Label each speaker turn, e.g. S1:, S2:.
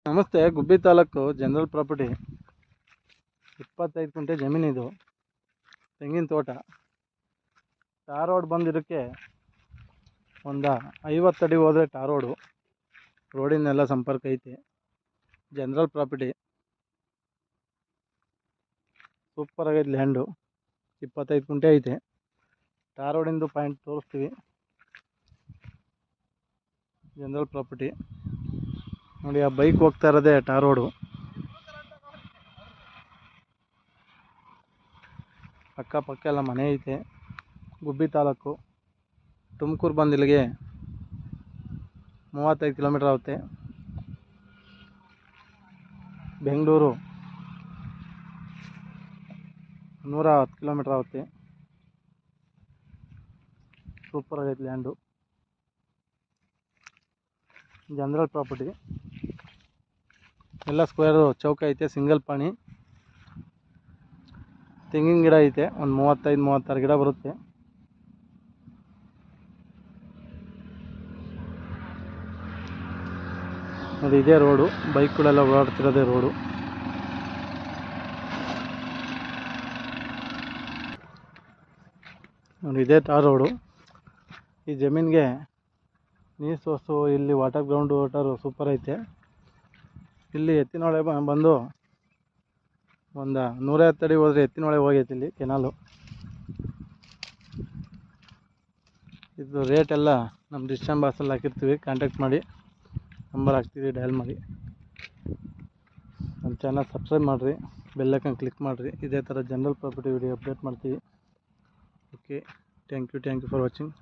S1: ನಮಸ್ತೆ. ಗುಬ್ಬಿ taluk general property 25 ಗುಂಟೆ ಜಮೀನಿದು. ತೆಂಗಿನ ತೋಟ. ಟಾರ್ ರೋಡ್ ಬಂದಿರೋಕ್ಕೆ ಒಂದು 50 ಅಡಿ ಹೋದರೆ ಟಾರ್ ರೋಡು. ರೋಡಿನೆಲ್ಲ ಸಂಪರ್ಕ ಐತೆ. ಜನರಲ್ ಪ್ರಾಪರ್ಟಿ ಸೂಪರ್ ಆಗೈತೆ. ಲ್ಯಾಂಡು 25 ಗುಂಟೆ ಐತೆ. ಟಾರ್ ರೋಡಿಂದು ಪಾಯಿಂಟ್ ತೋರಿಸ್ತೀವಿ. ಜನರಲ್ ಪ್ರಾಪರ್ಟಿ ನೋಡಿ, ಆ ಬೈಕ್ ಹೋಗ್ತಾ ಇರೋದೇ ಟಾರ್ ರೋಡು. ಅಕ್ಕಪಕ್ಕ ಎಲ್ಲ ಮನೆ ಐತೆ. ಗುಬ್ಬಿ ತಾಲೂಕು. ತುಮಕೂರು ಬಂದು ಇಲ್ಲಿಗೆ 35 ಕಿಲೋಮೀಟರ್ ಆಗುತ್ತೆ. ಬೆಂಗಳೂರು 110 ಕಿಲೋಮೀಟರ್ ಆಗುತ್ತೆ. ಸೂಪರ್ ಆಗೈತೆ ಲ್ಯಾಂಡು. ಜನರಲ್ ಪ್ರಾಪರ್ಟಿ ಎಲ್ಲ ಸ್ಕ್ವೇರು ಚೌಕ ಐತೆ. ಸಿಂಗಲ್ ಪಾಣಿ. ತೆಂಗಿನ ಗಿಡ ಐತೆ. ಒಂದು 35-36 ಗಿಡ ಬರುತ್ತೆ. ನೋಡಿ, ಇದೇ ರೋಡು. ಬೈಕ್ಗಳೆಲ್ಲ ಓಡಾಡ್ತಿರೋದೇ ರೋಡು. ನೋಡಿ, ಇದೇ ಟಾರ್ ರೋಡು. ಈ ಜಮೀನಿಗೆ ನೀರು ಸೋರ್ಸು, ಇಲ್ಲಿ ವಾಟರ್ ಗ್ರೌಂಡು ವಾಟರು ಸೂಪರ್ ಐತೆ. ಇಲ್ಲಿ ಎತ್ತಿನೊಳೆ ಬಂದು ಒಂದು 150 ಅಡಿ ಹೋದರೆ ಎತ್ತಿನೊಳೆ ಹೋಗೈತೆ. ಇಲ್ಲಿ ಕೆನಾಲು. ಇದು ರೇಟ್ ಎಲ್ಲ ನಮ್ಮ ಡಿಸ್ಕ್ರಿಪ್ಷನ್ ಬಾಕ್ಸಲ್ಲಿ ಹಾಕಿರ್ತೀವಿ. ಕಾಂಟ್ಯಾಕ್ಟ್ ಮಾಡಿ. ನಂಬರ್ ಹಾಕ್ತೀವಿ, ಡಯಲ್ ಮಾಡಿ. ನಮ್ಮ ಚಾನಲ್ ಸಬ್ಸ್ಕ್ರೈಬ್ ಮಾಡಿರಿ. ಬೆಲ್ ಐಕಾನ್ ಕ್ಲಿಕ್ ಮಾಡಿರಿ. ಇದೇ ಥರ ಜನರಲ್ ಪ್ರಾಪರ್ಟಿ ವಿಡಿಯೋ ಅಪ್ಡೇಟ್ ಮಾಡ್ತೀವಿ. Okay, thank you for watching.